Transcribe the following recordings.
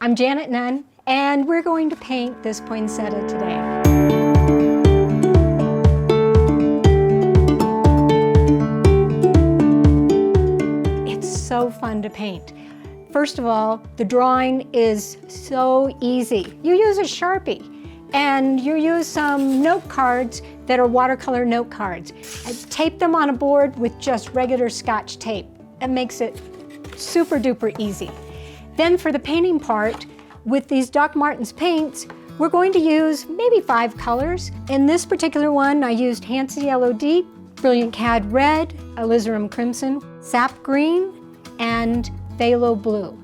I'm Janet Nunn, and we're going to paint this poinsettia today. It's so fun to paint. First of all, the drawing is so easy. You use a Sharpie, and you use some note cards that are watercolor note cards. And tape them on a board with just regular Scotch tape. It makes it super duper easy. Then for the painting part, with these Doc Martens paints, we're going to use maybe 5 colors. In this particular one, I used Hansa Yellow Deep, Brilliant Cad Red, Alizarin Crimson, Sap Green, and Phthalo Blue.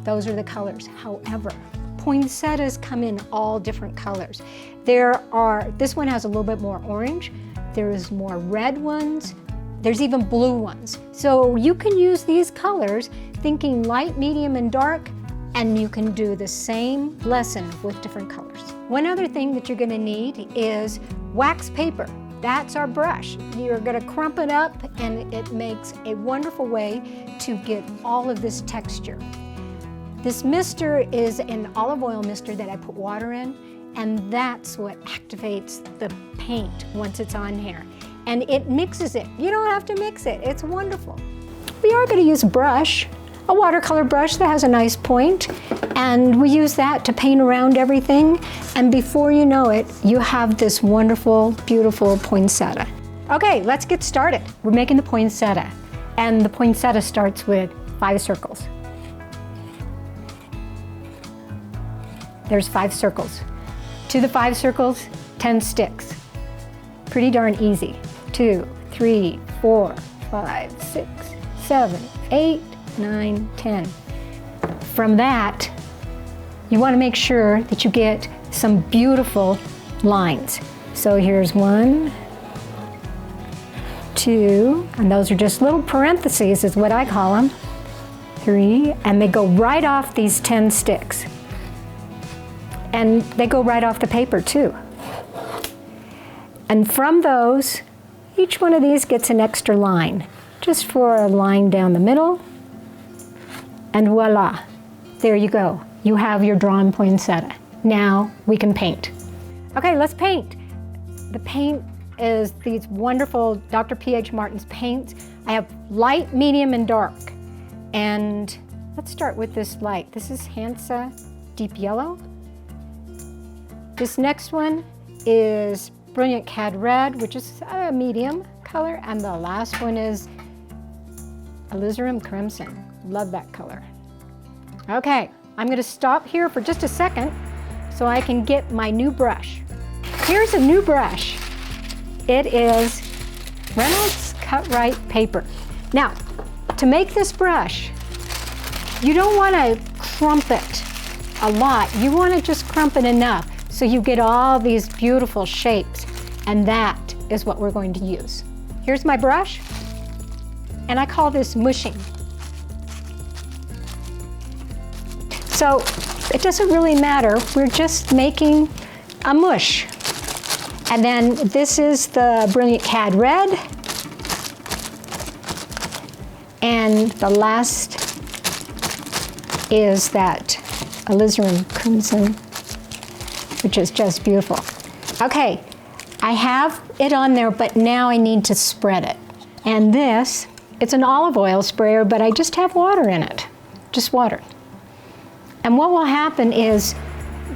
Those are the colors. However, poinsettias come in all different colors. This one has a little bit more orange. There's more red ones. There's even blue ones. So you can use these colors thinking light, medium, and dark, and you can do the same lesson with different colors. One other thing that you're gonna need is wax paper. That's our brush. You're gonna crump it up, and it makes a wonderful way to get all of this texture. This mister is an olive oil mister that I put water in, and that's what activates the paint once it's on here. And it mixes it. You don't have to mix it. It's wonderful. We are going to use a brush, a watercolor brush that has a nice point, and we use that to paint around everything. And before you know it, you have this wonderful, beautiful poinsettia. Okay, let's get started. We're making the poinsettia, and the poinsettia starts with 5 circles. There's 5 circles. To the 5 circles, 10 sticks. Pretty darn easy. 2, 3, 4, 5, 6, 7, 8, 9, 10. From that, you want to make sure that you get some beautiful lines. So here's 1, 2, and those are just little parentheses is what I call them. 3, and they go right off these 10 sticks. And they go right off the paper too. And from those, each one of these gets an extra line, just for a line down the middle. And voila, there you go. You have your drawn poinsettia. Now we can paint. Okay, let's paint. The paint is these wonderful Dr. P.H. Martin's paints. I have light, medium, and dark. And let's start with this light. This is Hansa Deep Yellow. This next one is Brilliant Cad Red, which is a medium color, and the last one is Alizarin Crimson. Love that color. Okay, I'm gonna stop here for just a second so I can get my new brush. Here's a new brush. It is Reynolds Cut-Right paper. Now, to make this brush, you don't wanna crump it a lot. You wanna just crump it enough so you get all these beautiful shapes, and that is what we're going to use. Here's my brush, and I call this mushing. So it doesn't really matter, we're just making a mush. And then this is the Brilliant Cad Red, and the last is that Alizarin Crimson, which is just beautiful. Okay, I have it on there, but now I need to spread it. And this, it's an olive oil sprayer, but I just have water in it, just water. And what will happen is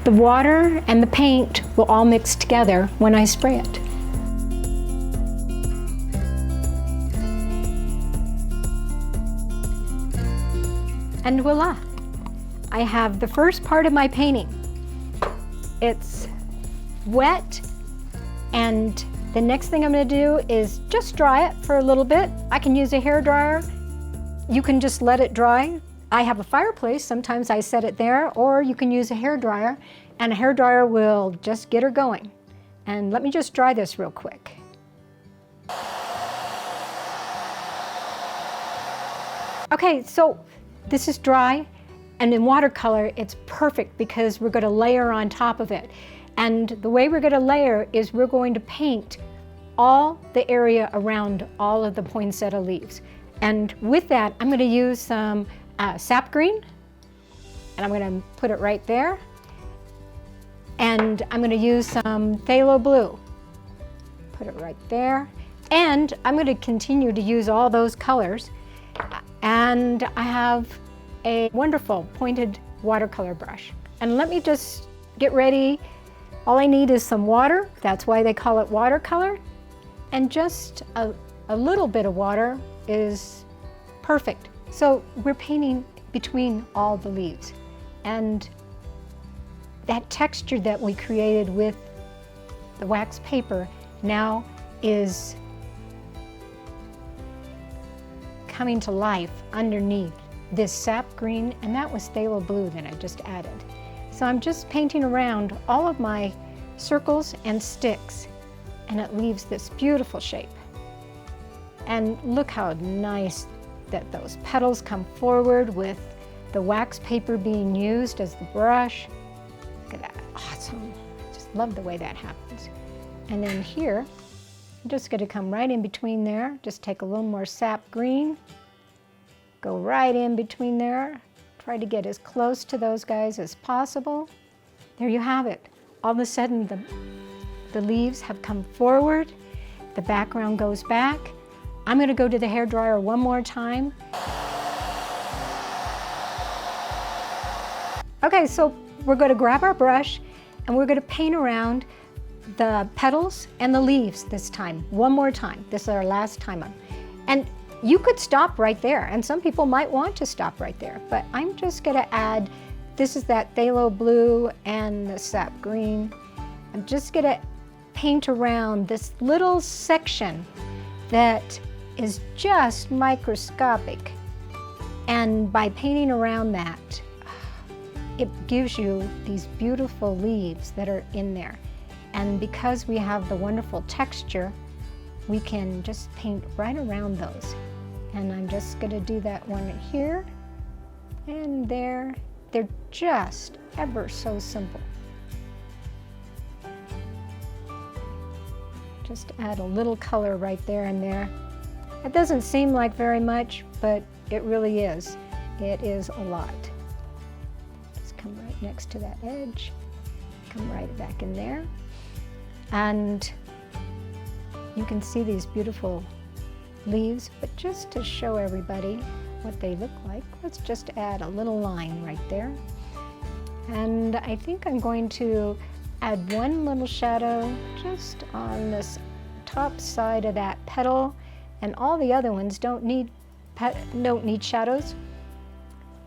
the water and the paint will all mix together when I spray it. And voila, I have the first part of my painting. It's wet, and the next thing I'm going to do is just dry it for a little bit. I can use a hair dryer. You can just let it dry. I have a fireplace, sometimes I set it there, or you can use a hair dryer, and a hair dryer will just get her going. And let me just dry this real quick. Okay, so this is dry. And in watercolor, it's perfect because we're going to layer on top of it. And the way we're going to layer is we're going to paint all the area around all of the poinsettia leaves. And with that, I'm going to use some sap green, and I'm going to put it right there. And I'm going to use some phthalo blue. Put it right there. And I'm going to continue to use all those colors. And I have a wonderful pointed watercolor brush. And let me just get ready. All I need is some water. That's why they call it watercolor. And just a little bit of water is perfect. So we're painting between all the leaves. And that texture that we created with the wax paper now is coming to life underneath this sap green, and that was phthalo blue that I just added. So I'm just painting around all of my circles and sticks, and it leaves this beautiful shape. And look how nice that those petals come forward with the wax paper being used as the brush. Look at that, awesome. Just love the way that happens. And then here, I'm just gonna come right in between there, just take a little more sap green, go right in between there, try to get as close to those guys as possible. There you have it. All of a sudden, the leaves have come forward, the background goes back. I'm gonna go to the hairdryer one more time. Okay, so we're gonna grab our brush and we're gonna paint around the petals and the leaves this time, one more time. This is our last time up. And you could stop right there, and some people might want to stop right there, but I'm just gonna add, this is that phthalo blue and the sap green. I'm just gonna paint around this little section that is just microscopic. And by painting around that, it gives you these beautiful leaves that are in there. And because we have the wonderful texture, we can just paint right around those. And I'm just gonna do that one here and there. They're just ever so simple. Just add a little color right there and there. It doesn't seem like very much, but it really is. It is a lot. Just come right next to that edge. Come right back in there. And you can see these beautiful leaves, but just to show everybody what they look like, let's just add a little line right there. And I think I'm going to add one little shadow just on this top side of that petal, and all the other ones don't need shadows.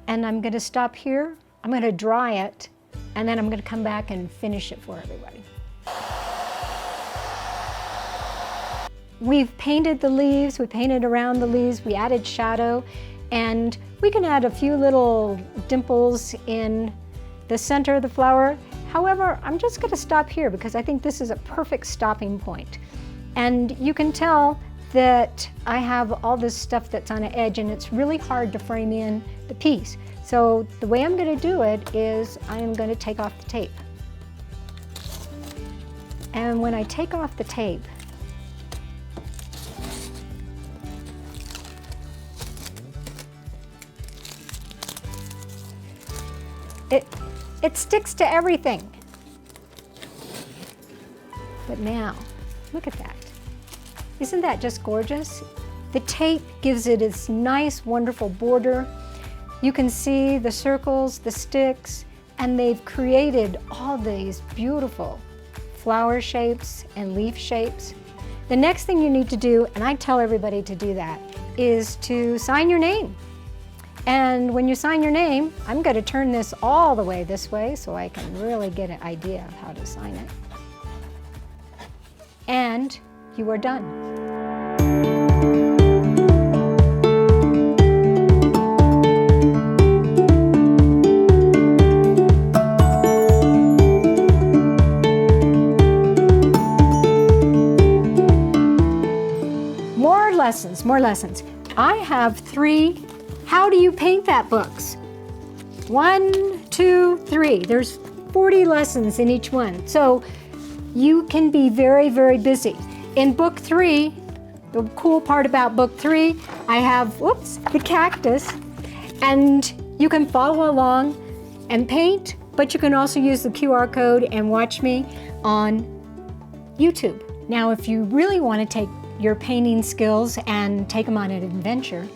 And I'm going to stop here. I'm going to dry it, and then I'm going to come back and finish it for everybody. We've painted the leaves, we painted around the leaves, we added shadow, and we can add a few little dimples in the center of the flower. However, I'm just going to stop here because I think this is a perfect stopping point. And you can tell that I have all this stuff that's on an edge, and it's really hard to frame in the piece. So the way I'm going to do it is I'm going to take off the tape. And when I take off the tape, it sticks to everything. But now, look at that. Isn't that just gorgeous? The tape gives it its nice, wonderful border. You can see the circles, the sticks, and they've created all these beautiful flower shapes and leaf shapes. The next thing you need to do, and I tell everybody to do that, is to sign your name. And when you sign your name, I'm going to turn this all the way this way so I can really get an idea of how to sign it. And you are done. More lessons. I have 3 how do you paint that books. 1, 2, 3. There's 40 lessons in each one. So you can be very, very busy. In book 3, the cool part about book 3, I have, the cactus, and you can follow along and paint, but you can also use the QR code and watch me on YouTube. Now, if you really want to take your painting skills and take them on an adventure,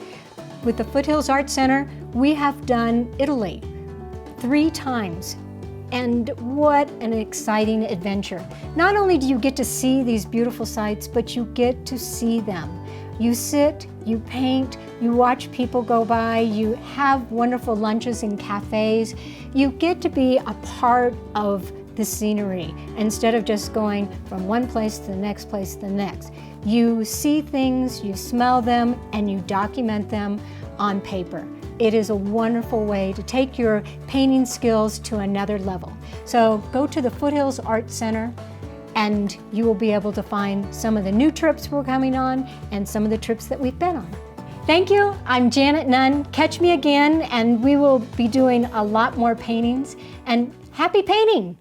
with the Foothills Art Center, we have done Italy 3 times. And what an exciting adventure. Not only do you get to see these beautiful sights, but you get to see them. You sit, you paint, you watch people go by, you have wonderful lunches in cafes. You get to be a part of the scenery instead of just going from one place to the next place to the next. You see things, you smell them, and you document them on paper. It is a wonderful way to take your painting skills to another level. So go to the Foothills Art Center and you will be able to find some of the new trips we're coming on and some of the trips that we've been on. Thank you. I'm Janet Nunn. Catch me again and we will be doing a lot more paintings, and happy painting!